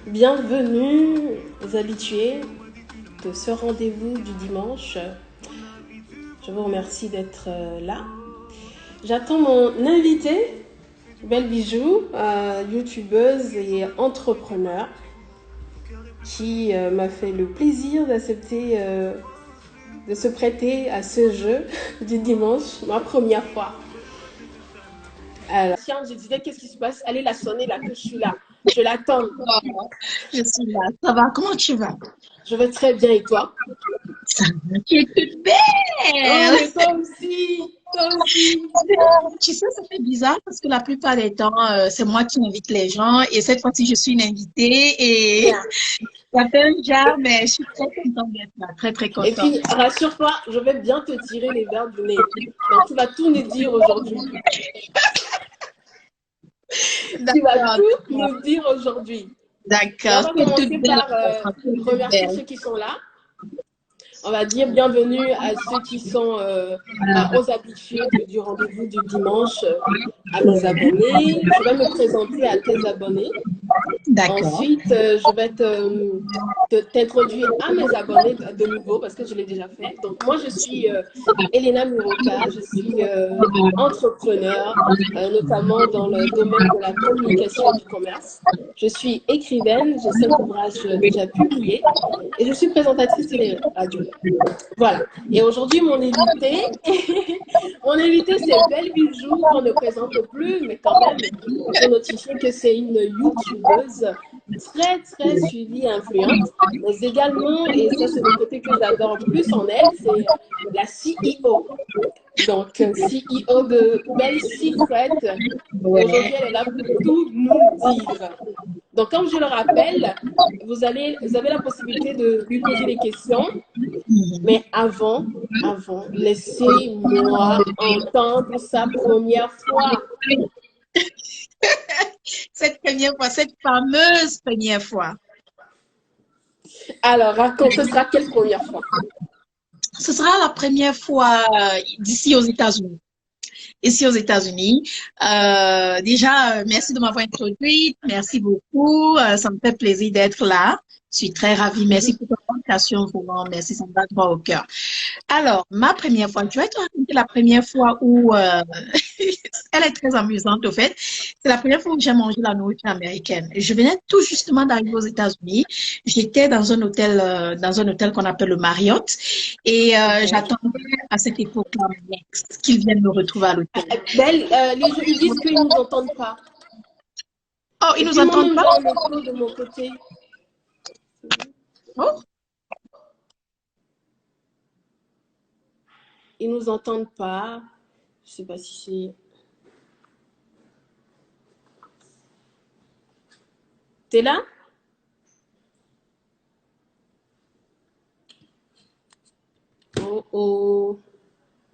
Bienvenue aux habitués de ce rendez-vous du dimanche. Je vous remercie d'être là. J'attends mon invitée, Belle Bijou, youtubeuse et entrepreneur, qui m'a fait le plaisir d'accepter de se prêter à ce jeu du dimanche, ma première fois. Alors, tiens, je disais, qu'est-ce qui se passe? Allez la sonner là que je suis là. Je l'attends. Je suis là. Ça va? Comment tu vas? Je vais très bien et toi? Ça va. Tu es toute Oh, belle. mais toi aussi, toi aussi. Tu sais, ça fait bizarre parce que la plupart des temps, c'est moi qui invite les gens et cette fois-ci, je suis une invitée et ça fait un genre, mais je suis très contente d'être là, très, très Et contente. puis, rassure-toi, je vais bien te tirer les verres du nez. Donc, tu vas tout nous dire aujourd'hui. Tu vas D'accord, tout nous dire aujourd'hui. Et on d'accord. va Tu es toute commencer belle. par Tu es toute remercier belle. ceux qui sont là. On va dire bienvenue à ceux qui sont aux habitués du rendez-vous du dimanche, à mes abonnés. Je vais me présenter à tes abonnés. D'accord. Ensuite, je vais t'introduire à mes abonnés de nouveau parce que je l'ai déjà fait. Donc, moi, je suis Elena Miroka, je suis entrepreneur, notamment dans le domaine de la communication et du commerce. Je suis écrivaine, j'ai 5 ouvrages déjà publiés et je suis présentatrice télé radio. Voilà. Et aujourd'hui, mon invité, c'est Belle Bijou, qu'on ne présente plus, mais quand même, il faut notifier que c'est une youtubeuse très, très suivie et influente. Mais également, et ça, c'est le côté que j'adore plus en elle, c'est la CEO. Donc, CEO de Belle Secret. Et aujourd'hui, Ouais. elle est là pour tout nous dire. Donc, comme je le rappelle, vous avez la possibilité de lui poser des questions. Mais avant, laissez-moi entendre sa première fois. Cette première fois, cette fameuse première fois. Alors, raconte, ce sera quelle première fois? Ce sera la première fois d'ici aux États-Unis. Ici aux États-Unis. Déjà, merci de m'avoir introduite. Merci beaucoup. Ça me fait plaisir d'être là. Je suis très ravie. Merci pour ton invitation. Vraiment, merci. Ça me va droit au cœur. Alors, ma première fois, je vais te raconter la première fois où elle est très amusante au fait. C'est la première fois où j'ai mangé la nourriture américaine. Je venais tout justement d'arriver aux États-Unis. J'étais dans un hôtel qu'on appelle le Marriott et Okay. j'attendais à cette époque-là mon ex qu'il vienne me retrouver à l'hôtel. Belle, les gens ils disent qu'ils ne nous entendent pas. Oh, ils Et nous puis entendent moi-même, pas? j'ai un écho de mon côté. Oh, Ils nous entendent pas. Je sais pas si c'est... T'es là? Oh oh,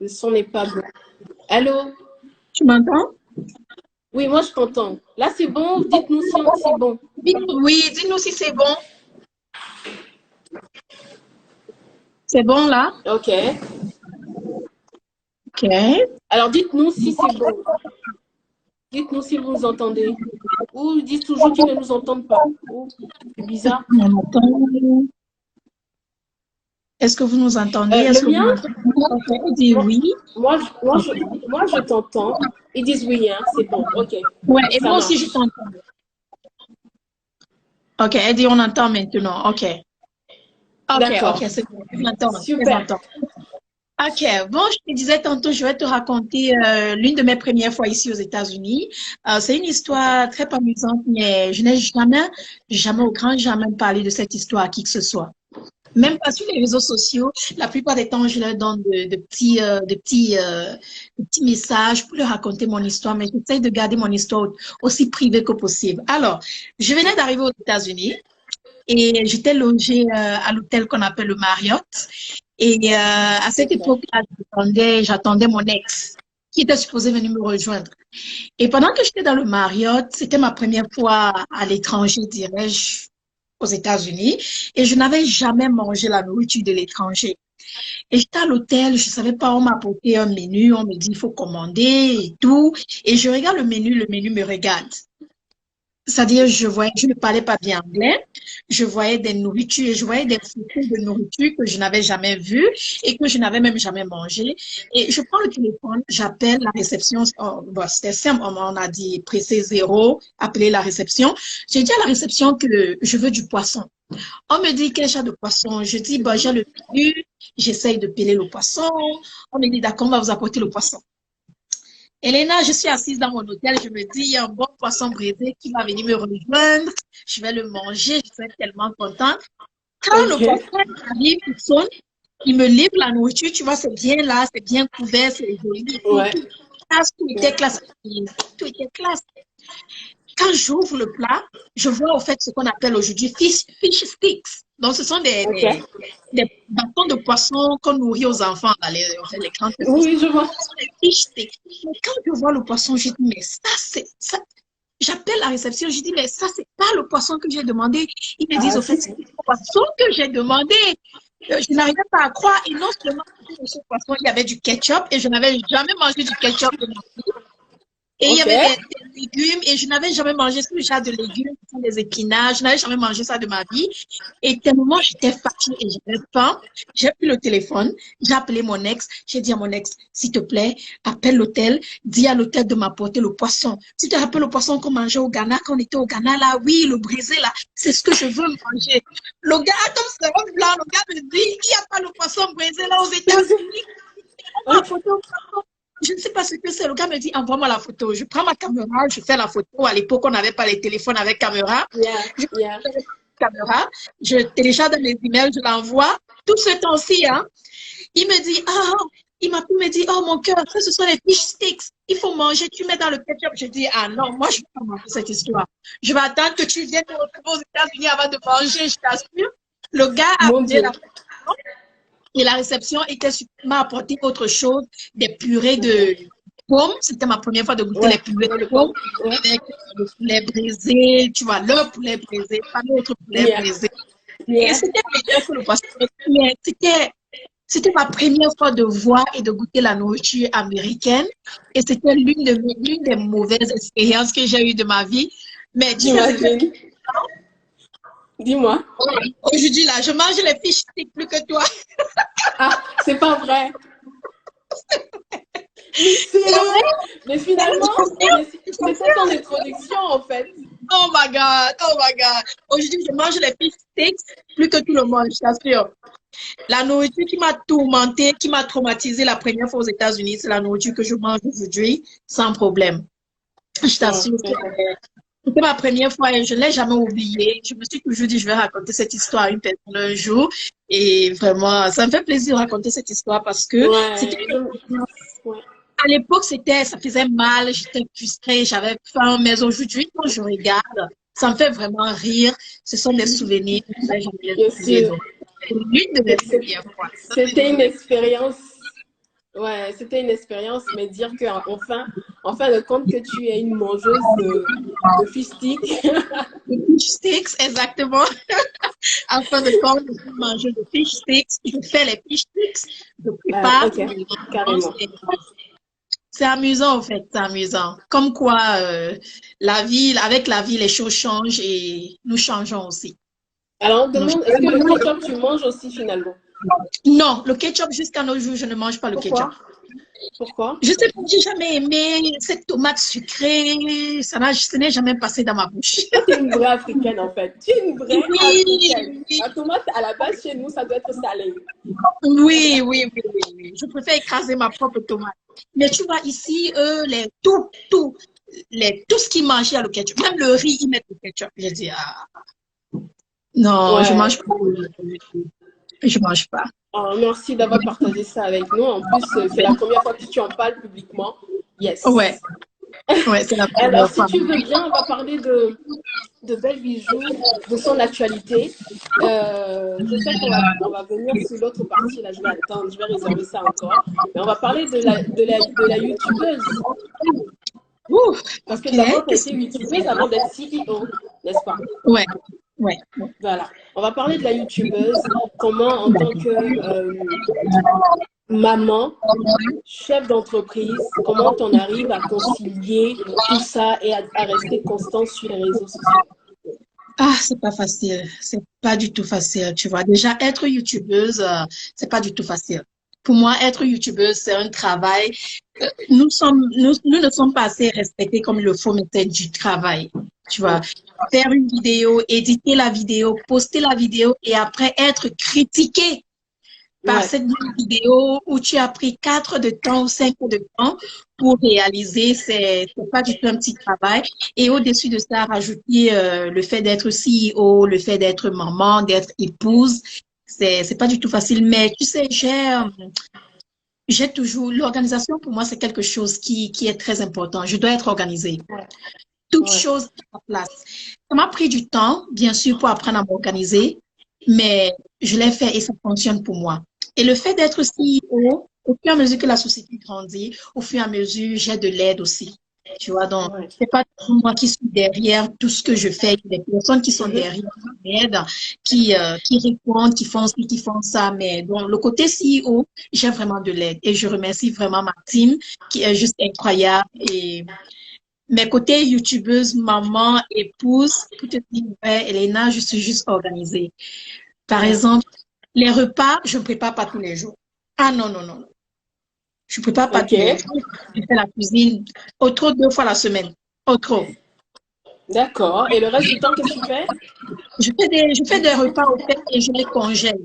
le son n'est pas bon. Allô? tu m'entends? Oui, moi je t'entends. Là, c'est bon? Dites-nous si c'est bon. Oui, dis-nous si c'est bon. C'est bon là? Ok. Ok. Alors, dites-nous si c'est bon. Dites-nous si vous nous entendez. Ou ils disent toujours qu'ils ne nous entendent pas. Oh, c'est bizarre. On entend. Est-ce que vous nous entendez? Est-ce Le que vous mien, m'entendez? Ok, dis moi, oui. moi, je t'entends. Ils disent oui, hein, c'est bon. Ok, Ouais, et ça moi aussi je marche. t'entends. Ok, elle dit on entend maintenant. Ok. Ok, ok, D'accord. c'est bon. Je l'entends, je Super. l'entends. Ok, bon, je te disais tantôt, je vais te raconter l'une de mes premières fois ici aux États-Unis. C'est une histoire très amusante, mais je n'ai jamais au grand jamais parlé de cette histoire à qui que ce soit. Même pas sur les réseaux sociaux. La plupart des temps, je leur donne de petits messages pour leur raconter mon histoire, mais j'essaie de garder mon histoire aussi privée que possible. Alors, je venais d'arriver aux États-Unis et j'étais logée à l'hôtel qu'on appelle le Marriott. Et à cette Ok. époque-là, j'attendais mon ex qui était supposé venir me rejoindre. Et pendant que j'étais dans le Marriott, c'était ma première fois à l'étranger, dirais-je, aux États-Unis, et je n'avais jamais mangé la nourriture de l'étranger. Et j'étais à l'hôtel, je savais pas, on m'a apporté un menu, on me dit il faut commander et tout. Et je regarde le menu me regarde. C'est-à-dire, je ne parlais pas bien anglais. Je voyais des nourritures, je voyais des photos de nourriture que je n'avais jamais vues et que je n'avais même jamais mangé. Et je prends le téléphone, j'appelle la réception. Oh, bon, c'était simple, on a dit presser 0, appeler la réception. J'ai dit à la réception que je veux du poisson. On me dit quel genre de poisson. Je dis, bon, j'ai le menu, j'essaye de peler le poisson. On me dit, d'accord, on va vous apporter le poisson. Elena, je suis assise dans mon hôtel, je me dis, il y a un bon poisson brisé qui va venir me rejoindre, je vais le manger, je serai tellement contente. Quand le poisson arrive, il sonne, il me livre la nourriture, tu vois, c'est bien là, c'est bien couvert, c'est joli. Ouais. Tout était classe. Tout était classe. Quand j'ouvre le plat, je vois au fait ce qu'on appelle aujourd'hui fish sticks. Donc, ce sont des bâtons de poisson qu'on nourrit aux enfants dans les grandes piscines. Oui, je vois. Ce sont des fish sticks. Mais quand je vois le poisson, je dis, mais ça, c'est ça. J'appelle la réception, je dis, mais ça, c'est pas le poisson que j'ai demandé. Ils me disent, au fait, c'est le poisson que j'ai demandé. Je n'arrivais pas à croire. Et non seulement sur ce poisson, il y avait du ketchup et je n'avais jamais mangé du ketchup de ma vie. Et il y avait des légumes et je n'avais jamais mangé ce genre de légumes, des épinards. Je n'avais jamais mangé ça de ma vie. Et tellement j'étais fatiguée et j'avais faim, j'ai pris le téléphone, j'ai appelé mon ex. J'ai dit à mon ex, s'il te plaît, appelle l'hôtel, dis à l'hôtel de m'apporter le poisson. Tu te rappelles le poisson qu'on mangeait au Ghana, quand on était au Ghana là? Oui, le brisé là, c'est ce que je veux manger. Le gars, comme c'est un blanc, le gars me dit, il n'y a pas le poisson brisé là aux États-Unis. On m'a photo. Je ne sais pas ce que c'est. Le gars me dit, envoie-moi la photo. Je prends ma caméra, je fais la photo. À l'époque, on n'avait pas les téléphones avec caméra. Je prends la caméra, je télécharge dans mes emails, je l'envoie. Tout ce temps-ci, hein, il me dit, il m'a pu me dire, oh mon cœur, ça, ce sont les fish sticks. Il faut manger, tu mets dans le ketchup. Je dis, ah non, moi, je ne vais pas manger cette histoire. Je vais attendre que tu viennes me retrouver aux États-Unis avant de manger, je t'assure. Le gars a posé la photo. Et la réception m'a apporté autre chose, des purées de pommes. C'était ma première fois de goûter les purées de pommes avec le poulet brisé, tu vois, le poulet brisé, pas l'autre poulet brisé. Et c'était meilleur que le poisson. Mais c'était ma première fois de voir et de goûter la nourriture américaine. Et c'était l'une des mauvaises expériences que j'ai eues de ma vie. Mais tu sais, dis-moi. Aujourd'hui, là, je mange les fish sticks plus que toi. Ah, c'est pas vrai. Mais finalement, c'était ton introduction en fait. Oh my God, oh my God. Aujourd'hui, je mange les fish sticks plus que tout le monde, je t'assure. La nourriture qui m'a tourmentée, qui m'a traumatisée la première fois aux États-Unis, c'est la nourriture que je mange aujourd'hui sans problème. Je t'assure que c'était ma première fois et je ne l'ai jamais oublié. Je me suis toujours dit, je vais raconter cette histoire à une personne un jour. Et vraiment, ça me fait plaisir de raconter cette histoire parce que à l'époque, ça faisait mal, j'étais frustrée, j'avais faim. Mais aujourd'hui, quand je regarde, ça me fait vraiment rire. Ce sont des souvenirs que je n'ai jamais oubliés. L'une de mes premières fois. C'était une expérience. Ouais, c'était une expérience, mais dire en fin de compte que tu es une mangeuse de fish sticks. De fish sticks, exactement. En fin de compte, je suis mangeuse de fish sticks. Je fais les fish sticks. Je prépare. Carrément. C'est amusant, en fait, c'est amusant. Comme quoi, avec la vie, les choses changent et nous changeons aussi. Alors, on demande, est-ce que le ketchup, tu manges aussi finalement? Non, le ketchup, jusqu'à nos jours, je ne mange pas le ketchup. Pourquoi? Je sais pas, j'ai jamais aimé cette tomate sucrée. Ce n'est jamais passé dans ma bouche. Tu es une vraie africaine, en fait. Tu es une vraie africaine. La tomate, à la base, chez nous, ça doit être salé. Oui. Je préfère écraser ma propre tomate. Mais tu vois, ici, tout ce qu'ils mangent, il y a le ketchup. Même le riz, ils mettent le ketchup. Je dis, non, je mange pas. Je mange pas. Merci d'avoir partagé ça avec nous. En plus, c'est la première fois que tu en parles publiquement. Yes. Ouais, c'est la première fois. Alors, si tu veux bien, on va parler de Belle Bijou, de son actualité. Je sais qu'on va venir sur l'autre partie. Là, je vais attendre, je vais réserver ça encore. Mais on va parler de la youtubeuse. Parce que d'abord, tu étais youtubeuse avant d'être CEO, n'est-ce pas? Ouais. Voilà. On va parler de la youtubeuse, comment en tant que maman, chef d'entreprise, comment on arrive à concilier tout ça et à rester constant sur les réseaux sociaux? Ah, c'est pas facile. C'est pas du tout facile. Tu vois, déjà, être youtubeuse, c'est pas du tout facile. Pour moi, être youtubeuse, c'est un travail. Nous ne sommes pas assez respectés comme il le faut, mais c'est du travail. Tu vois, faire une vidéo, éditer la vidéo, poster la vidéo et après être critiqué par Ouais, cette vidéo où tu as pris 4 heures de temps ou 5 heures de temps pour réaliser, c'est pas du tout un petit travail. Et au-dessus de ça, rajouter le fait d'être CEO, le fait d'être maman, d'être épouse, c'est pas du tout facile. Mais tu sais, j'ai toujours, l'organisation pour moi, c'est quelque chose qui est très important. Je dois être organisée. ouais, Toute ouais. chose à sa place. Ça m'a pris du temps, bien sûr, pour apprendre à m'organiser, mais je l'ai fait et ça fonctionne pour moi. Et le fait d'être CEO, au fur et à mesure que la société grandit, au fur et à mesure, j'ai de l'aide aussi. Tu vois, donc, Ouais. c'est pas toujours moi qui suis derrière tout ce que je fais. Il y a des personnes qui sont Mhm. derrière, qui m'aident, qui répondent, qui font ci, qui font ça. Mais donc, le côté CEO, j'ai vraiment de l'aide. Et je remercie vraiment ma team qui est juste incroyable. Et mes côtés youtubeuse, maman, épouse, pour te dire, ouais, Elena, je suis juste organisée. Par Ouais. exemple, les repas, je ne prépare pas tous les jours. Ah non, non, non. Je ne prépare pas Ok, tous les jours. Je fais la cuisine au trop 2 fois la semaine. Au trop. d'accord. Et le reste du temps, qu'est-ce que tu fais? Je fais des repas au fait et je les congèle.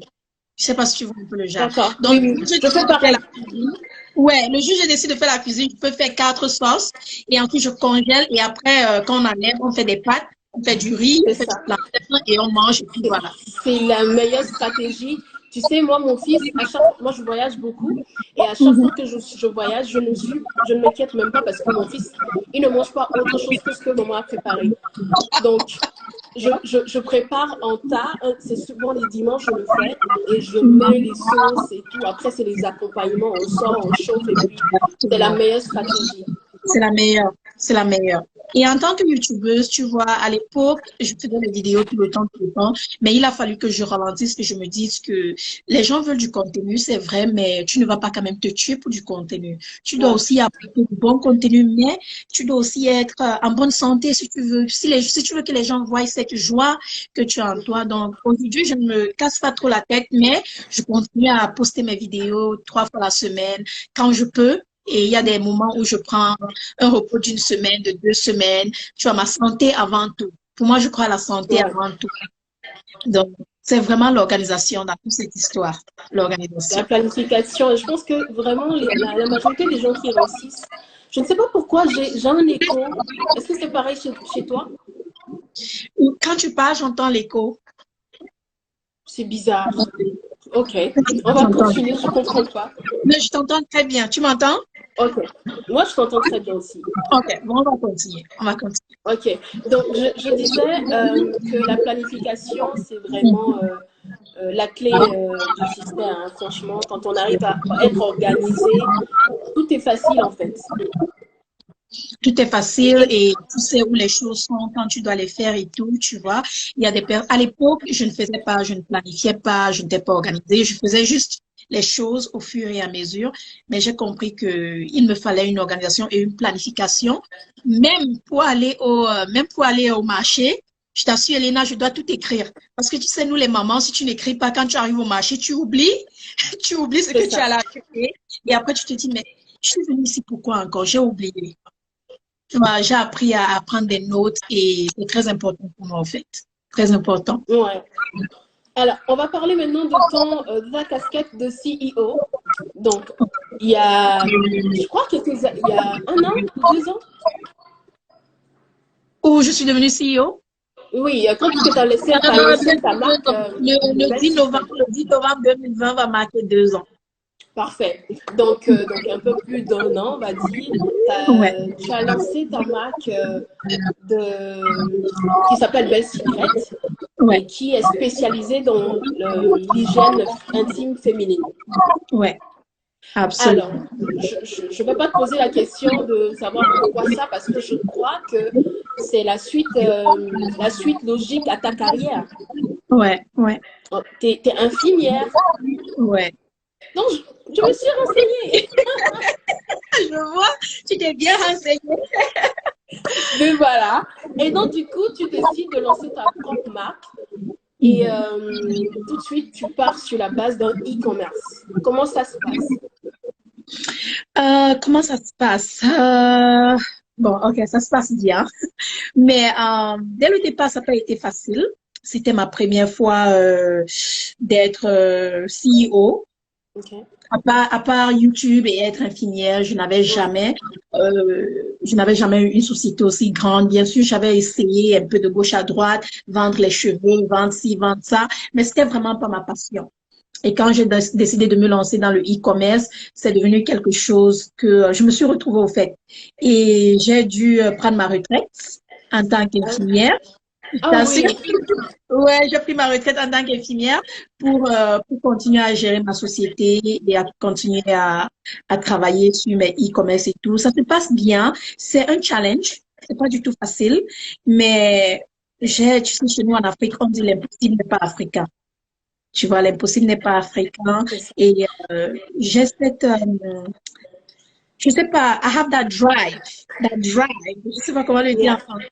Je sais pas si tu vois un peu le genre. D'accord. Oui, Donc, oui. quand je Je fais décide de faire la pareil. cuisine, ouais, le jour où je décide de faire la cuisine, je peux faire 4 sauces et ensuite je congèle et après, quand on enlève, on fait des pâtes, on fait du riz, C'est on fait du ça. plantain et on mange et puis C'est voilà. c'est la meilleure stratégie. Tu sais, moi, mon fils, moi, je voyage beaucoup. Et à chaque fois Mhm. que je voyage, je ne m'inquiète même pas parce que mon fils, il ne mange pas autre chose que ce que maman a préparé. Donc, je prépare en tas. C'est souvent les dimanches, je le fais. Et je mets les sauces et tout. Après, c'est les accompagnements. On sort, on chauffe. Et puis, c'est la meilleure stratégie. C'est la meilleure. C'est la meilleure. Et en tant que youtubeuse, tu vois, à l'époque, je faisais des vidéos tout le temps, mais il a fallu que je ralentisse, que je me dise que les gens veulent du contenu, c'est vrai, mais tu ne vas pas quand même te tuer pour du contenu. Tu dois Ouais. aussi apporter du bon contenu, mais tu dois aussi être en bonne santé si tu veux, si tu veux que les gens voient cette joie que tu as en toi. Donc, aujourd'hui, je ne me casse pas trop la tête, mais je continue à poster mes vidéos 3 fois la semaine quand je peux. Et il y a des moments où je prends un repos d'une semaine, de 2 semaines. Tu vois, ma santé avant tout. Pour moi, je crois à la santé Ouais. avant tout. Donc, c'est vraiment l'organisation dans toute cette histoire. La L'organisation. planification. Et je pense que vraiment, la majorité des gens qui réussissent, je ne sais pas pourquoi j'ai un écho. Est-ce que c'est pareil chez toi? Quand tu parles, j'entends l'écho. C'est bizarre. Ok, on va J'entends. continuer, je ne comprends pas. Mais je t'entends très bien. Tu m'entends? Ok, moi je t'entends très bien aussi. Ok, bon, on va continuer. On va continuer. Ok, donc je disais que la planification, c'est vraiment la clé du succès, hein. Franchement, quand on arrive à être organisé, tout est facile en fait. Tout est facile et tu sais où les choses sont quand tu dois les faire et tout, tu vois. Il y a à l'époque, je ne faisais pas, je ne planifiais pas, je n'étais pas organisée, je faisais juste les choses au fur et à mesure, mais j'ai compris que il me fallait une organisation et une planification, même pour aller au marché. Je t'assure, Elena, je dois tout écrire. Parce que tu sais, nous, les mamans, si tu n'écris pas, quand tu arrives au marché, tu oublies, tu oublies ce C'est que tu ça. as là acheter. Et après, tu te dis, mais je suis venue ici pourquoi encore? J'ai oublié. Tu vois, j'ai appris à prendre des notes et c'est très important pour moi, en fait. Très important. Ouais. Alors, on va parler maintenant de ta casquette de CEO. Donc, je crois il y a 1 an ou 2 ans. Où je suis devenue CEO? Oui, quand tu as lancé ta marque Le Belle 10 novembre, Secret. le 10 novembre 2020 va marquer 2 ans. Parfait. Donc un peu plus d'1 an, on va dire. Ouais, Tu as lancé ta marque qui s'appelle Belle Secret ouais, et qui est spécialisée dans l'hygiène intime féminine. ouais, Alors, absolument. je ne vais pas te poser la question de savoir pourquoi ça, parce que je crois que c'est la suite logique à ta carrière. Ouais, ouais, Tu es infirmière, ouais. Donc, je me suis renseignée. Je vois, tu t'es bien renseignée. Mais voilà. Et donc, du coup, tu décides de lancer ta propre marque. Et tout de suite, tu pars sur la base d'un e-commerce. Comment ça se passe? Comment ça se passe? Bon, ok, ça se passe bien. Mais dès le départ, ça n'a pas été facile. C'était ma première fois d'être CEO. Ok. À part YouTube et être infirmière, je n'avais jamais eu une société aussi grande. Bien sûr, j'avais essayé un peu de gauche à droite, vendre les cheveux, vendre ci, vendre ça, mais c'était vraiment pas ma passion. Et quand j'ai décidé de me lancer dans le e-commerce, c'est devenu quelque chose que je me suis retrouvée au fait. Et j'ai dû prendre ma retraite en tant qu'infirmière. Ah oui. Ouais, j'ai pris ma retraite en tant qu'infirmière pour continuer à gérer ma société et à continuer à travailler sur mes e-commerce et tout. Ça se passe bien. C'est un challenge. C'est pas du tout facile, mais tu sais, chez nous en Afrique, on dit l'impossible n'est pas africain. Tu vois, l'impossible n'est pas africain. C'est ça. Et j'ai cette, je sais pas, I have that drive. Je sais pas comment le dire Yeah. en français.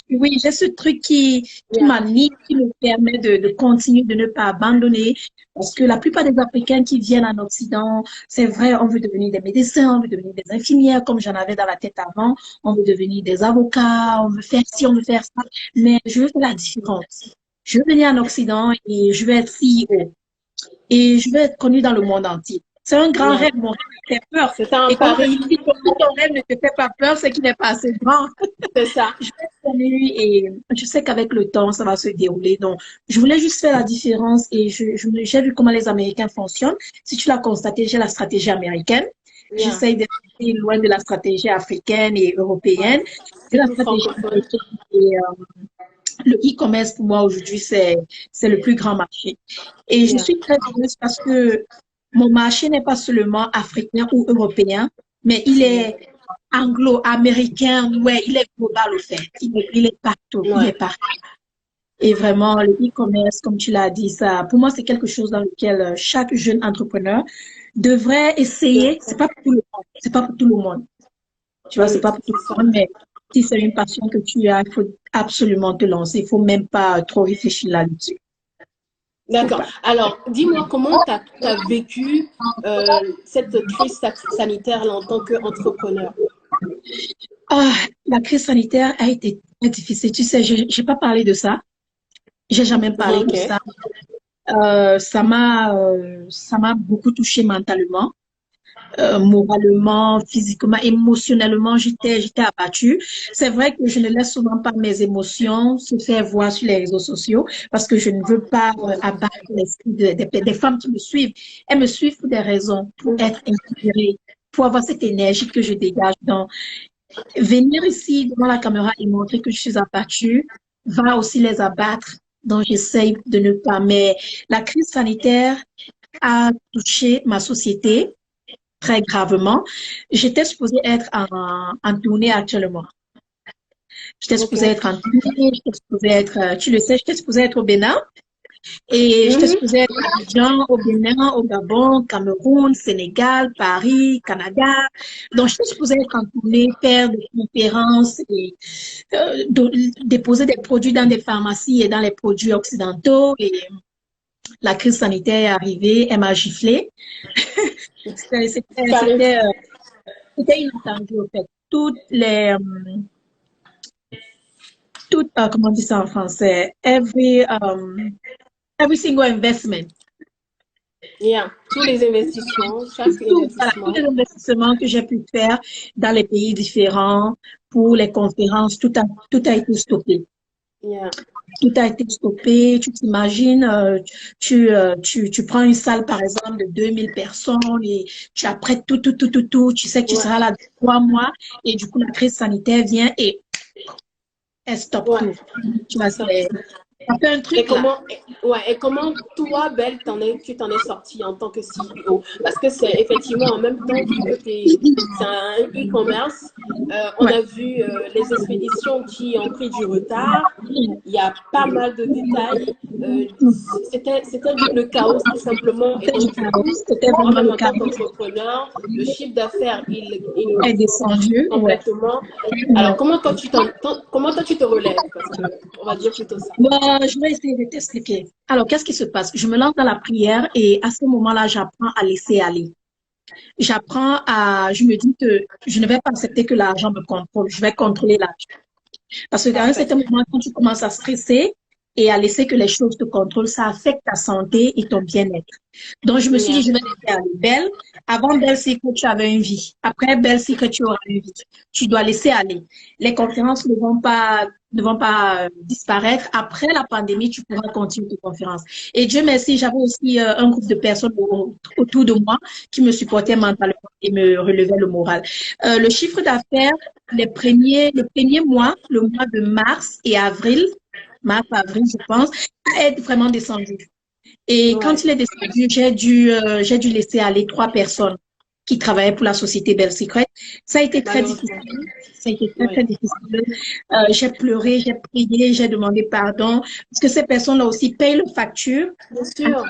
Oui, j'ai ce truc qui Yeah. m'anime, qui me permet de continuer, de ne pas abandonner. Parce que la plupart des Africains qui viennent en Occident, c'est vrai, on veut devenir des médecins, on veut devenir des infirmières, comme j'en avais dans la tête avant. On veut devenir des avocats, on veut faire ci, on veut faire ça. Mais je veux faire la différence. Je veux venir en Occident et je veux être CEO. Et je veux être connue dans le monde entier. C'est un grand Yeah. rêve, mon rêve me fait peur. C'est un Et comme je pari. dis, quand ton rêve ne te fait pas peur, c'est qu'il n'est pas assez grand. C'est ça. Je vais être connue et je sais qu'avec le temps, ça va se dérouler. Donc, je voulais juste faire la différence et j'ai vu comment les Américains fonctionnent. Si tu l'as constaté, j'ai la stratégie américaine. Yeah. J'essaye d'être loin de la stratégie africaine et européenne. J'ai la Surtout stratégie francophone. américaine et le e-commerce, pour moi, aujourd'hui, c'est le plus grand marché. Et je Yeah. suis très heureuse parce que mon marché n'est pas seulement africain ou européen, mais il est anglo-américain, ouais, il est global au fait. Il est partout, il est Ouais. partout. Et vraiment, le e-commerce, comme tu l'as dit, ça, pour moi, c'est quelque chose dans lequel chaque jeune entrepreneur devrait essayer. C'est pas pour tout le monde. C'est pas pour tout le monde. Tu vois, c'est pas pour tout C'est ça. le monde, mais si c'est une passion que tu as, il faut absolument te lancer. Il faut même pas trop réfléchir là-dessus. Faut D'accord. pas. Alors, dis-moi comment tu as vécu cette crise sanitaire là, en tant qu'entrepreneur. Ah, la crise sanitaire a été très difficile. Tu sais, j'ai pas parlé de ça. J'ai jamais parlé de Ok. ça. Ça m'a beaucoup touché mentalement. Moralement, physiquement, émotionnellement, j'étais abattue. C'est vrai que je ne laisse souvent pas mes émotions se faire voir sur les réseaux sociaux parce que je ne veux pas abattre l'esprit des femmes qui me suivent. Elles me suivent pour des raisons, pour être inspirées, pour avoir cette énergie que je dégage. Donc, venir ici devant la caméra et montrer que je suis abattue va aussi les abattre. Donc, j'essaye de ne pas. Mais la crise sanitaire a touché ma société très gravement. J'étais supposée être en tournée actuellement. J'étais Ok. supposée être en tournée, j'étais supposée être, tu le sais, j'étais supposée être au Bénin. Et j'étais Mhm. supposée être à Abidjan, au Bénin, au Gabon, Cameroun, Sénégal, Paris, Canada. Donc, j'étais supposée être en tournée, faire des conférences et déposer des produits dans des pharmacies et dans les produits occidentaux. Et la crise sanitaire est arrivée, elle m'a giflé. C'était Ça arrive. c'était, c'était inattendu, en fait. Comment on dit ça en français? Every single investment. Yeah. Tous les investissements, chaque Voilà, tous investissement. les investissements que j'ai pu faire dans les pays différents pour les conférences, tout a été stoppé. Yeah. Tout a été stoppé. Tu t'imagines, tu prends une salle, par exemple, de 2000 personnes et tu apprêtes tout. Tu sais que tu Ouais. seras là dans 3 mois et du coup, la crise sanitaire vient et elle stoppe Ouais. tout. Tu vois, Ça. ça fait un Et truc là. Ouais, et comment toi, Belle, tu t'en es sortie en tant que CEO? Parce que c'est effectivement en même temps, vu que c'est un e-commerce, on Ouais. a vu les expéditions qui ont pris du retard. Il y a pas mal de détails. C'était le chaos tout simplement. Et C'était du donc, du chaos, coup, c'était vraiment moi-même le en tant chaos. qu'entrepreneur, le chiffre d'affaires, il Elle est chute descendue, ouais. complètement. Alors, Ouais. comment toi tu te relèves? Parce que on va dire plutôt ça. Je vais essayer de t'expliquer. Alors, qu'est-ce qui se passe? Je me lance dans la prière et à ce moment-là, j'apprends à laisser aller. Je me dis que je ne vais pas accepter que l'argent me contrôle. Je vais contrôler l'argent. Parce qu'à un Parfait. certain moment, quand tu commences à stresser et à laisser que les choses te contrôlent, ça affecte ta santé et ton bien-être. Donc, je me suis dit, Yeah. je vais laisser aller. Belle, avant Belle que tu avais une vie. Après Belle que tu auras une vie. Tu dois laisser aller. Les conférences ne vont pas disparaître. Après la pandémie, tu pourras continuer tes conférences. Et Dieu merci, j'avais aussi un groupe de personnes autour de moi qui me supportaient mentalement et me relevaient le moral. Le chiffre d'affaires, le premier mois, le mois de mars, avril, je pense, a vraiment descendu. Et Ouais. quand il est descendu, j'ai dû laisser aller 3 personnes qui travaillaient pour la société Bell Secret. Ça a été très difficile. Malheureusement. Ça a été très, Oui. très difficile. J'ai pleuré, j'ai prié, j'ai demandé pardon. Parce que ces personnes-là aussi payent leurs factures. Bien sûr.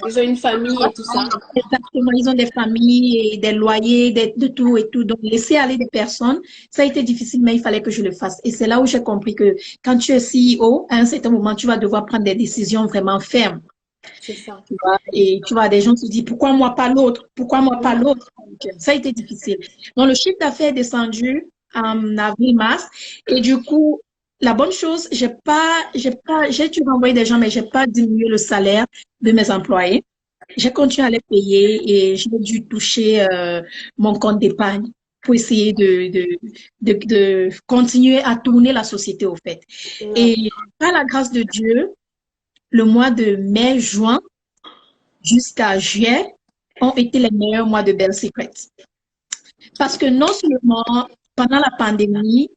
Ils ont une famille et tout ça. Exactement, ils ont des familles et des loyers, de tout et tout. Donc, laisser aller des personnes, ça a été difficile, mais il fallait que je le fasse. Et c'est là où j'ai compris que quand tu es CEO, à un certain moment, tu vas devoir prendre des décisions vraiment fermes. C'est ça. Tu vois, et tu vois, des gens se disent, pourquoi moi pas l'autre? Pourquoi moi pas Oui. l'autre? Donc, ça a été difficile. Donc, le chiffre d'affaires est descendu en avril-mars. Et du coup, la bonne chose, j'ai dû renvoyer des gens, mais j'ai pas diminué le salaire de mes employés. J'ai continué à les payer et j'ai dû toucher mon compte d'épargne pour essayer de continuer à tourner la société au fait. Ouais. Et par la grâce de Dieu, le mois de mai, juin jusqu'à juillet ont été les meilleurs mois de Bell Secret. Parce que non seulement pendant la pandémie,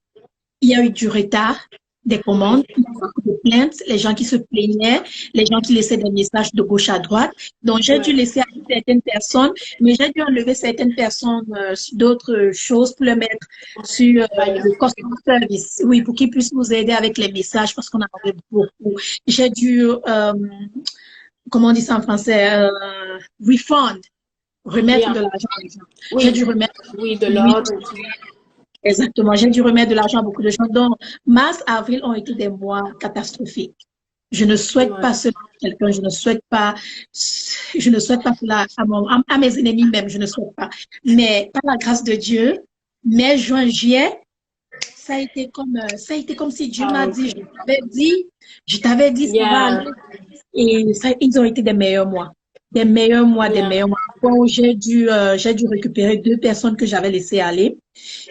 il y a eu du retard des commandes, Oui. beaucoup de plaintes, les gens qui se plaignaient, les gens qui laissaient des messages de gauche à droite. Donc, j'ai dû Ouais. laisser aller certaines personnes, mais j'ai dû enlever certaines personnes sur d'autres choses pour les mettre sur Ailleurs. le customer service. Oui, pour qu'ils puissent nous aider avec les messages parce qu'on en avait beaucoup. J'ai dû, comment on dit ça en français, refund, remettre de Yeah. l'argent aux gens. J'ai Oui. dû remettre, Oui, de oui, l'ordre et tout. exactement. J'ai dû remettre de l'argent à beaucoup de gens. Donc, mars, avril ont été des mois catastrophiques. Je ne souhaite Ouais. pas cela à quelqu'un. Je ne souhaite pas cela à mes ennemis même. Je ne souhaite pas. Mais par la grâce de Dieu, mai, juin, juillet, ça a été comme si Dieu Ah, m'a dit, ok. je t'avais dit, ça va aller. Yeah. Et ça, ils ont été des meilleurs mois. Des meilleurs mois, des Yeah. meilleurs mois. Bon, j'ai dû récupérer 2 personnes que j'avais laissées aller.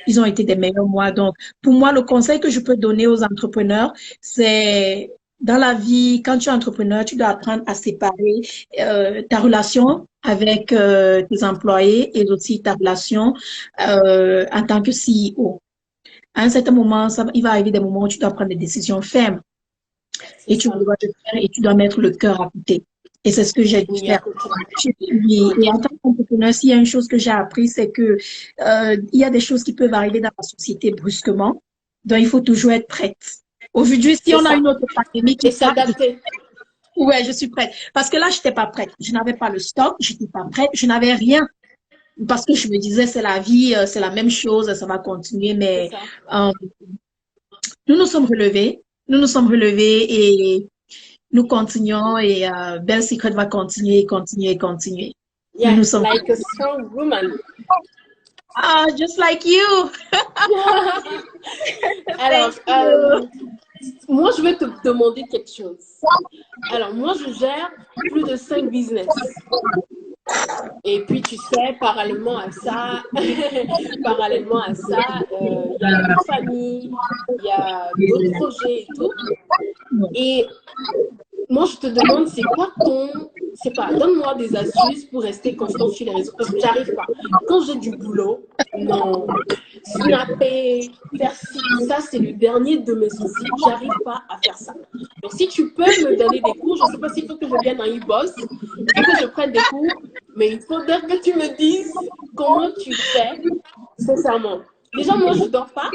Ils ont été des meilleurs mois. Donc, pour moi, le conseil que je peux donner aux entrepreneurs, c'est dans la vie, quand tu es entrepreneur, tu dois apprendre à séparer ta relation avec tes employés et aussi ta relation en tant que CEO. À un certain moment, il va arriver des moments où tu dois prendre des décisions fermes C'est et tu ça. dois le faire et tu dois mettre le cœur à côté. Et c'est ce que j'ai dû Oui, à faire. côté. Et en tant qu'entrepreneur, s'il y a une chose que j'ai appris, c'est que il y a des choses qui peuvent arriver dans la société brusquement. Donc, il faut toujours être prête. Aujourd'hui, si C'est on a ça. une autre pandémie Et qui frappe, s'adapter. ouais, je suis prête. Parce que là, je n'étais pas prête. Je n'avais pas le stock, je n'étais pas prête, je n'avais rien. Parce que je me disais, c'est la vie, c'est la même chose, ça va continuer. C'est Mais ça. euh, nous nous sommes relevés. Nous nous sommes relevés et nous continuons et Bell Secret va continuer, continuer, continuer. Nous Yeah. nous sommes. Like a strong woman. Ah, just like you. Alors, Thank you. moi, je vais te demander quelque chose. Alors, moi, je gère plus de 5 business. Et puis, tu sais, parallèlement à ça, il y a la vie de famille, il y a d'autres projets et tout. Et moi, je te demande, c'est pas, donne-moi des astuces pour rester constante sur les réseaux, parce que j'arrive pas. Quand j'ai du boulot, non, snapper, faire ci, ça, c'est le dernier de mes soucis. J'arrive pas à faire ça. Donc, si tu peux me donner des cours, je ne sais pas s'il faut que je vienne en e-boss, il faut que je prenne des cours, mais il faudrait que tu me dises comment tu fais, sincèrement. Déjà, moi, je ne dors pas.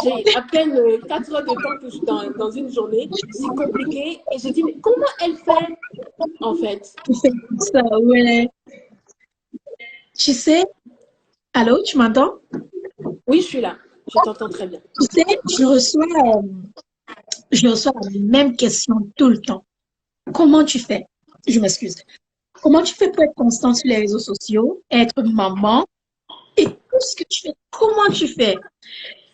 J'ai à peine 4 heures de temps que je dors dans une journée. C'est compliqué. Et je dis, mais comment elle fait, en fait? Ça, ouais. Tu sais, allô, tu m'entends? Oui, je suis là. Je t'entends très bien. Tu sais, je reçois la même question tout le temps. Comment tu fais? Je m'excuse. Comment tu fais pour être constante sur les réseaux sociaux, être maman et tout ce que tu fais? Comment tu fais?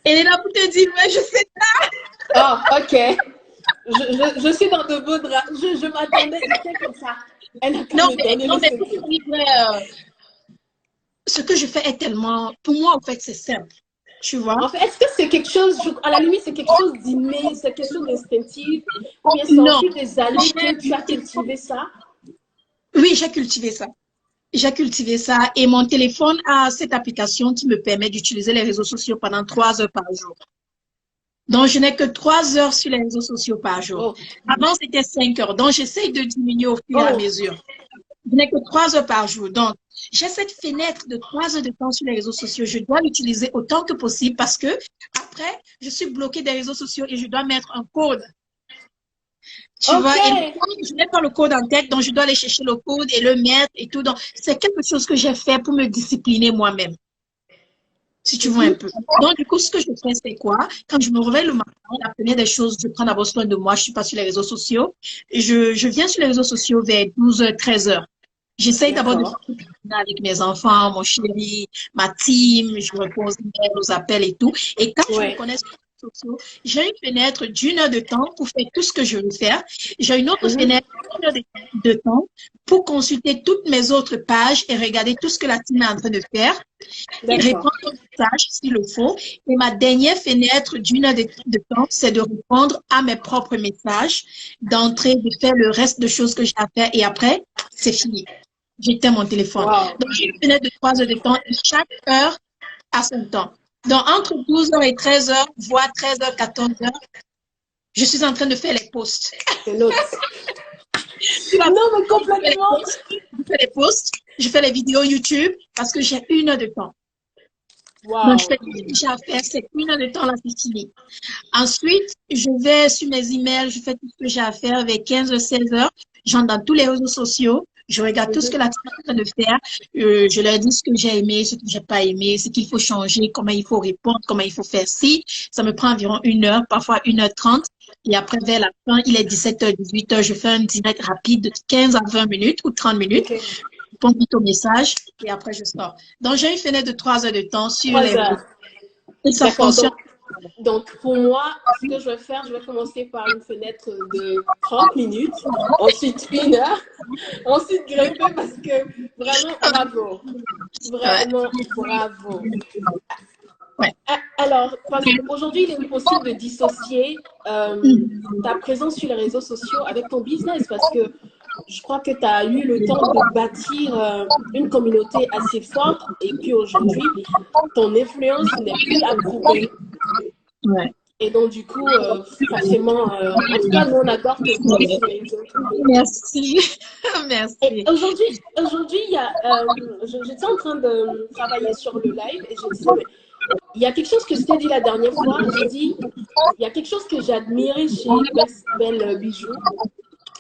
Elle est là pour te dire, mais je sais pas. Oh, ok. Je suis dans de beaux draps. Je m'attendais, j'étais comme ça. Elle a qu'à Non, me donner non, le mais secret. ce que je fais est tellement, pour moi, en fait, c'est simple. Tu vois? En fait, est-ce que c'est quelque chose, à la limite, c'est quelque chose d'inné, c'est quelque chose d'instinctif, ou bien c'est Non. ensuite des années que tu as cultivé ça? Oui, j'ai cultivé ça. J'ai cultivé ça et mon téléphone a cette application qui me permet d'utiliser les réseaux sociaux pendant 3 heures par jour. Donc, je n'ai que 3 heures sur les réseaux sociaux par jour. Oh. Avant, c'était 5 heures. Donc, j'essaye de diminuer au fur et à mesure. Je n'ai que 3 heures par jour. Donc, j'ai cette fenêtre de 3 heures de temps sur les réseaux sociaux. Je dois l'utiliser autant que possible parce que après, je suis bloquée des réseaux sociaux et je dois mettre un code. Tu vois, et je n'ai pas le code en tête, donc je dois aller chercher le code et le mettre et tout. Donc, c'est quelque chose que j'ai fait pour me discipliner moi-même. Si tu vois un peu. Donc, du coup, ce que je fais, c'est quoi? Quand je me réveille le matin, la première des choses, je prends d'abord soin de moi. Je suis pas sur les réseaux sociaux. Je viens sur les réseaux sociaux vers 12h, 13h. J'essaye d'abord de discuter avec mes enfants, mon chéri, ma team. Je réponds aux appels et tout. Et quand je me connais sur les réseaux sociaux, j'ai une fenêtre d'1 heure de temps pour faire tout ce que je veux faire. J'ai une autre fenêtre d'1 heure de temps pour consulter toutes mes autres pages et regarder tout ce que la team est en train de faire. Et répondre aux messages s'il le faut. Et ma dernière fenêtre d'1 heure de temps, c'est de répondre à mes propres messages, d'entrer, de faire le reste de choses que j'ai à faire. Et après, c'est fini. J'éteins mon téléphone. Donc, j'ai une fenêtre de 3 heures de temps et chaque heure a son temps. Donc, entre 12h et 13h, voire 13h, 14h, je suis en train de faire les posts. Non, mais complètement. Je fais les posts, je fais les vidéos YouTube parce que j'ai 1 heure de temps. Wow. Donc, je fais tout ce que j'ai à faire, c'est 1 heure de temps, là, c'est fini. Ensuite, je vais sur mes emails, je fais tout ce que j'ai à faire vers 15h, 16h. J'entre dans tous les réseaux sociaux. Je regarde tout ce que la team est en train de faire. Je leur dis ce que j'ai aimé, ce que j'ai pas aimé, ce qu'il faut changer, comment il faut répondre, comment il faut faire ci. Ça me prend environ 1 heure, parfois 1h30. Et après, vers la fin, il est 17h, 18h, je fais un direct rapide de 15 à 20 minutes ou 30 minutes. Je réponds vite au message et après, je sors. Donc, j'ai une fenêtre de 3 heures de temps sur les réseaux. Et ça fonctionne. Donc, pour moi, ce que je vais faire, je vais commencer par une fenêtre de 30 minutes, ensuite 1 heure, ensuite grimper parce que vraiment, bravo. Vraiment, bravo. Ouais. Alors, parce qu'aujourd'hui, il est possible de dissocier ta présence sur les réseaux sociaux avec ton business parce que je crois que tu as eu le temps de bâtir une communauté assez forte et puis aujourd'hui, ton influence n'est plus à prouver. Ouais. Et donc, du coup, forcément, en tout cas, nous, on adore te voir sur les réseaux. Merci. Merci. Et aujourd'hui, j'étais en train de travailler sur le live et je disais, mais il y a quelque chose que je t'ai dit la dernière fois. J'ai dit, il y a quelque chose que j'ai admiré chez Belle Bijou.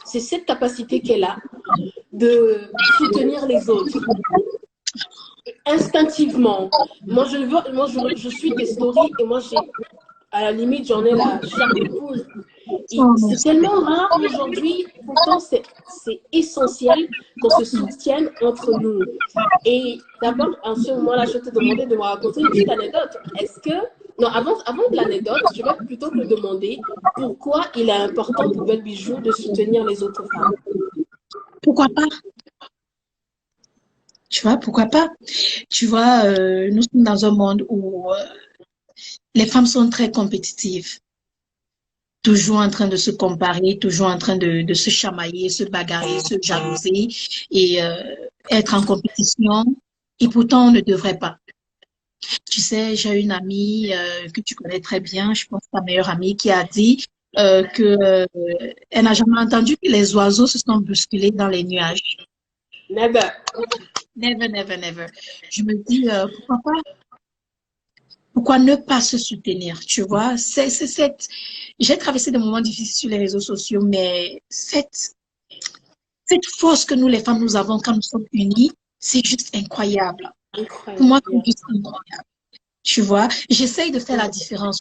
C'est cette capacité qu'elle a de soutenir les autres. Instinctivement. Moi, je suis tes stories et moi, à la limite, j'en ai la chair de poule. C'est tellement rare aujourd'hui, pourtant c'est essentiel qu'on se soutienne entre nous. Et d'abord, en ce moment-là, je vais te demander de me raconter une petite anecdote. Non, avant de l'anecdote, je vais plutôt te demander pourquoi il est important pour Belle Bijou de soutenir les autres femmes. Pourquoi pas? Tu vois, pourquoi pas? Tu vois, nous sommes dans un monde où les femmes sont très compétitives. Toujours en train de se comparer, toujours en train de se chamailler, se bagarrer, se jalouser et être en compétition. Et pourtant, on ne devrait pas. Tu sais, j'ai une amie que tu connais très bien, je pense ta meilleure amie, qui a dit que elle n'a jamais entendu que les oiseaux se sont bousculés dans les nuages. Never. Never, never, never. Je me dis, pourquoi pas? Pourquoi ne pas se soutenir, tu vois? J'ai traversé des moments difficiles sur les réseaux sociaux, mais cette force que nous, les femmes, nous avons quand nous sommes unies, c'est juste incroyable. Pour moi, c'est Incroyable. juste incroyable. Tu vois, j'essaye de faire la différence.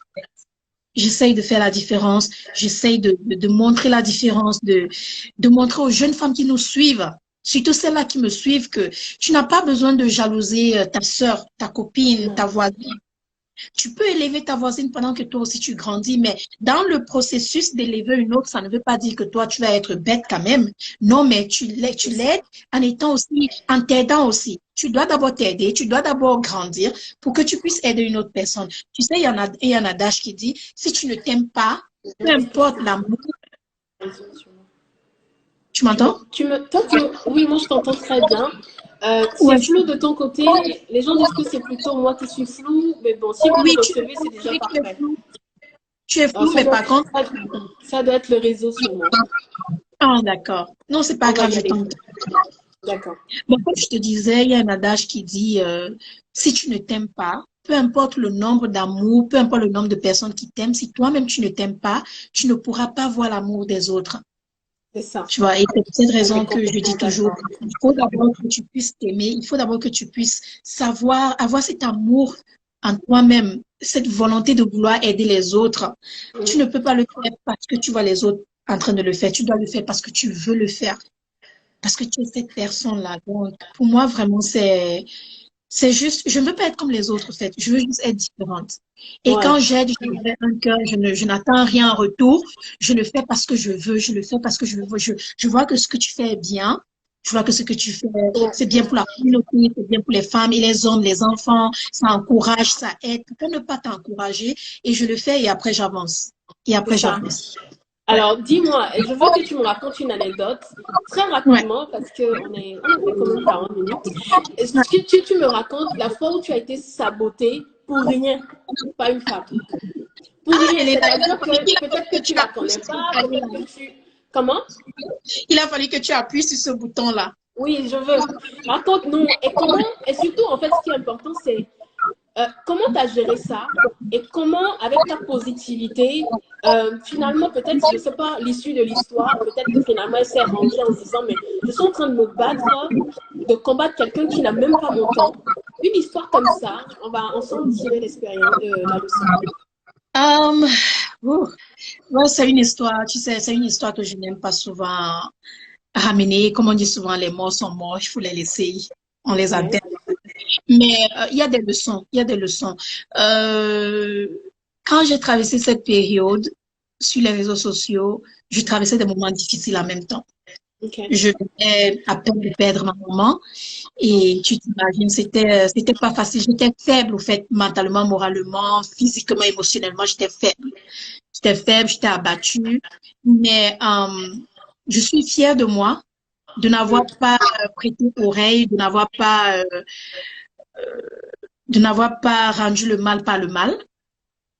J'essaye de faire la différence. J'essaye de montrer la différence, de montrer aux jeunes femmes qui nous suivent, surtout celles-là qui me suivent, que tu n'as pas besoin de jalouser ta sœur, ta copine, ta Non. voisine. Tu peux élever ta voisine pendant que toi aussi tu grandis, mais dans le processus d'élever une autre, ça ne veut pas dire que toi tu vas être bête quand même. Non, mais tu l'aides en étant aussi, en t'aidant aussi. Tu dois d'abord t'aider, tu dois d'abord grandir pour que tu puisses aider une autre personne. Tu sais, il y a un adage qui dit, si tu ne t'aimes pas, peu importe l'amour, tu m'entends? Oui, moi je t'entends très bien. Ouais. C'est flou de ton côté. Les gens disent que c'est plutôt moi qui suis flou, mais bon, si vous me Oui, recevez, c'est déjà tu es parfait. flou, tu es Alors, flou, mais par contre, ça doit être le réseau sûrement. ah, d'accord. Non, c'est pas On va grave, y je aller. t'entends. D'accord. Bon, comme je te disais, il y a un adage qui dit, si tu ne t'aimes pas, peu importe le nombre d'amour, peu importe le nombre de personnes qui t'aiment, si toi-même tu ne t'aimes pas, tu ne pourras pas voir l'amour des autres. C'est ça. Tu vois, et c'est pour cette On est raison que je dis complètement toujours, d'accord. il faut d'abord que tu puisses t'aimer, il faut d'abord que tu puisses savoir, avoir cet amour en toi-même, cette volonté de vouloir aider les autres. Tu ne peux pas le faire parce que tu vois les autres en train de le faire, tu dois le faire parce que tu veux le faire. Parce que tu es cette personne-là. Donc, pour moi, vraiment, c'est juste, je ne veux pas être comme les autres, en fait. Je veux juste être différente. Et Ouais. quand j'aide, je le fais un cœur, je n'attends rien en retour. Je le fais parce que je veux, je le fais parce que je veux. Je vois que ce que tu fais est bien. Je vois que ce que tu fais, c'est bien pour la communauté, c'est bien pour les femmes et les hommes, les enfants. Ça encourage, ça aide. Pourquoi ne pas t'encourager? Et je le fais et après j'avance. Et C'est après ça. j'avance. Ouais. Alors, dis-moi, je veux que tu me racontes une anecdote très Ouais. rapidement parce on a fait quand même 40 minutes. Est-ce que tu me racontes la fois où tu as été sabotée pour rien, pas une femme. Pour Ah, rien, Elena, c'est-à-dire que peut-être que tu tu la appuies connais sur ce pas, palier-là. peut-être que tu... Comment? Il a fallu que tu appuies sur ce bouton-là. Oui, je veux. Raconte-nous. Et surtout, en fait, ce qui est important, c'est comment tu as géré ça et comment, avec ta positivité, finalement, peut-être, je ne sais pas l'issue de l'histoire, peut-être que finalement, elle s'est rangée en se disant, mais je suis en train de me battre, de combattre quelqu'un qui n'a même pas mon temps. Une histoire comme ça, on va ensemble tirer l'expérience, la leçon. Um, ouh, ouais, c'est une histoire, tu sais, c'est une histoire que je n'aime pas souvent ramener. Comme on dit souvent, les morts sont morts, il faut les laisser, on les Ouais. enterre. Mais il y a des leçons, il y a des leçons. Euh, Quand j'ai traversé cette période sur les réseaux sociaux, je traversais des moments difficiles en même temps. OK. Je venais à peine de perdre ma maman et tu t'imagines, c'était pas facile. J'étais faible, au fait, mentalement, moralement, physiquement, émotionnellement, j'étais faible. J'étais faible, j'étais abattue, mais je suis fière de moi, de n'avoir pas prêté oreille, de n'avoir pas rendu le mal par le mal,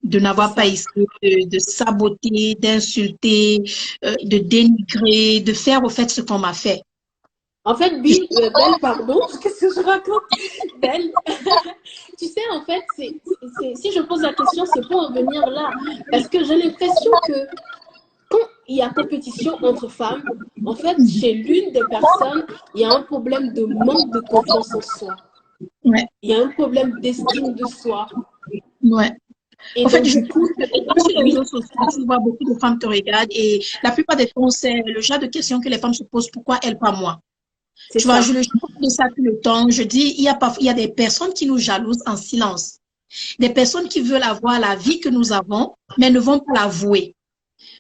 de C'est n'avoir pas ça. essayé de saboter, d'insulter, de dénigrer, de faire au fait ce qu'on m'a fait. En fait, Belle, pardon, qu'est-ce que je raconte? Belle, tu sais, en fait, si je pose la question, c'est pour en venir là. Parce que j'ai l'impression que quand il y a compétition entre femmes, en fait, chez l'une des personnes, il y a un problème de manque de confiance en soi. Ouais, Il y a un problème d'estime de soi. ouais. Et En fait, donc, je du trouve coup, que sur les oui, réseaux sociaux, tu vois beaucoup de femmes te regardent et la plupart des fois, c'est le genre de questions que les femmes se posent, pourquoi elle, pas moi? c'est Tu vois, ça. je le parle de ça tout le temps. Je dis, il y a des personnes qui nous jalousent en silence. Des personnes qui veulent avoir la vie que nous avons, mais ne vont pas l'avouer.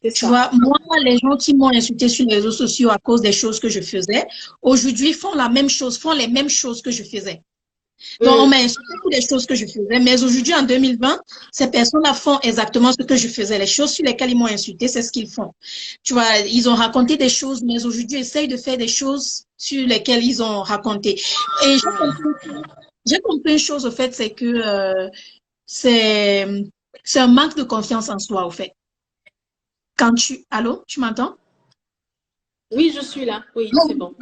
C'est Tu ça. vois, moi, les gens qui m'ont insulté sur les réseaux sociaux à cause des choses que je faisais, aujourd'hui font la même chose, font les mêmes choses que je faisais. Donc, on m'a insulté pour les choses que je faisais, mais aujourd'hui, en 2020, ces personnes-là font exactement ce que je faisais. Les choses sur lesquelles ils m'ont insulté, c'est ce qu'ils font. Tu vois, ils ont raconté des choses, mais aujourd'hui, ils essayent de faire des choses sur lesquelles ils ont raconté. Et j'ai compris j'ai compris une chose, au fait, c'est que c'est c'est un manque de confiance en soi, au fait. Allô, tu m'entends? Oui, je suis là. Oui, c'est bon.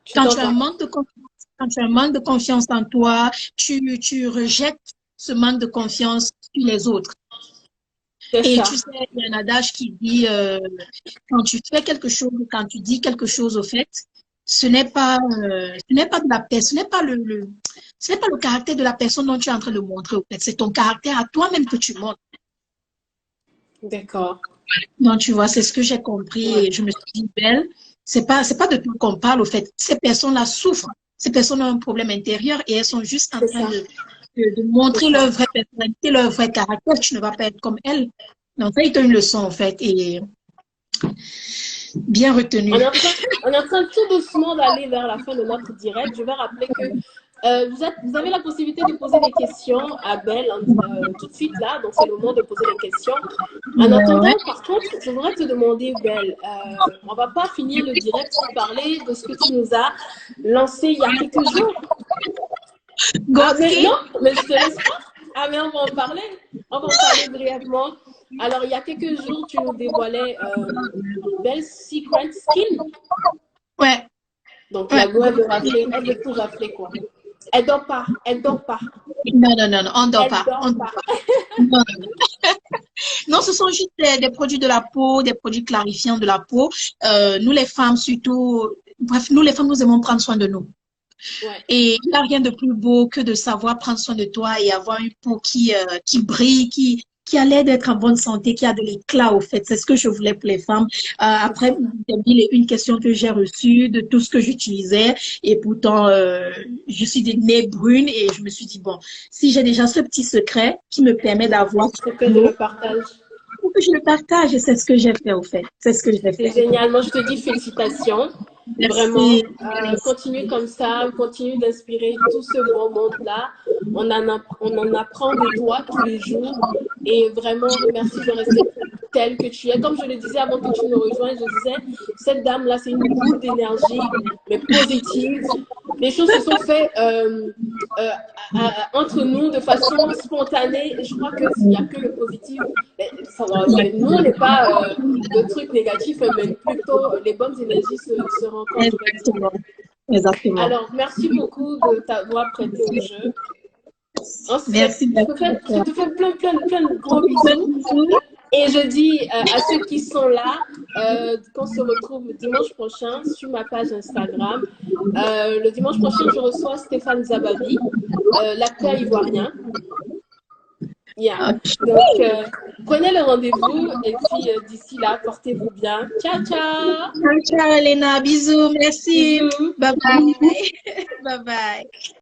Tu Quand tu as un t'entends. manque de confiance, quand tu as un manque de confiance en toi, tu rejettes ce manque de confiance sur les autres. C'est Et ça. tu sais, il y a un adage qui dit, quand tu fais quelque chose, quand tu dis quelque chose, au fait, ce n'est pas de la paix, ce n'est pas le caractère de la personne dont tu es en train de montrer, au fait. C'est ton caractère à toi-même que tu montres. D'accord. Donc, tu vois, c'est ce que j'ai compris Ouais, et je me suis dit, belle, c'est pas de tout qu'on parle, au fait. Ces personnes-là souffrent. Ces personnes ont un problème intérieur et elles sont juste en c'est train ça. de C'est montrer ça. leur vraie personnalité, leur vrai caractère. Tu ne vas pas être comme elles. Donc, ça, il t'a une leçon, en fait, et bien retenue. On est en train tout doucement d'aller vers la fin de notre direct. Je vais rappeler que vous avez la possibilité de poser des questions à Belle tout de suite là. Donc, c'est le moment de poser des questions. En Ouais. attendant, par contre, je voudrais te demander, Belle, on va pas finir le direct sans parler de ce que tu nous as lancé il y a quelques jours. Ah, mais Ghosté. non, mais je te laisse pas. Ah, mais on va en parler. On va en parler brièvement. Alors, il y a quelques jours, tu nous dévoilais Belle Secret Skin. Ouais, Donc, ouais. la go, elle veut tout rafler, quoi. Elle dort pas, elle dort pas, Non, non, non, non, on ne dort elle pas. On dort dort pas. pas. Non, non, ce sont juste des produits de la peau, des produits clarifiants de la peau. Nous, les femmes, surtout, bref, nous, les femmes, nous aimons prendre soin de nous. Ouais, Et il n'y a rien de plus beau que de savoir prendre soin de toi et avoir une peau qui brille, qui a l'air d'être en bonne santé, qui a de l'éclat, au fait. C'est ce que je voulais pour les femmes. c'est Après, ça. il y a mille et une questions que j'ai reçues de tout ce que j'utilisais. Et pourtant, je suis des nez brunes et je me suis dit, bon, si j'ai déjà ce petit secret qui me permet d'avoir C'est ce que je glow, le partage. faut que je le partage et c'est ce que j'ai fait, au fait. C'est ce que j'ai C'est fait. génial. Moi, je te dis félicitations. Vraiment, Merci. continue comme ça, continue d'inspirer tout ce beau monde-là. On en apprend de toi tous les jours. Et vraiment, merci de rester telle que tu es. Comme je le disais avant que tu me rejoignes, je disais, cette dame-là, c'est une boule d'énergie, mais positive. Les choses se sont faites entre nous de façon spontanée. Et je crois qu'il n'y a que le positif. Nous, on n'est pas de trucs négatifs, mais plutôt les bonnes énergies se rencontrent, je vais dire. Exactement. Exactement. Alors, merci beaucoup de t'avoir prêté au jeu. Merci, merci Je beaucoup. te fais plein de gros bisous. Et je dis à ceux qui sont là qu'on se retrouve dimanche prochain sur ma page Instagram. Le dimanche prochain, je reçois Stéphane Zabavi, l'acteur ivoirien. Yeah. Ok. Donc, prenez le rendez-vous et puis d'ici là, portez-vous bien. Ciao, ciao. Ciao, ciao, Elena. Bisous. Merci. Bisous. Bye bye. Bye bye.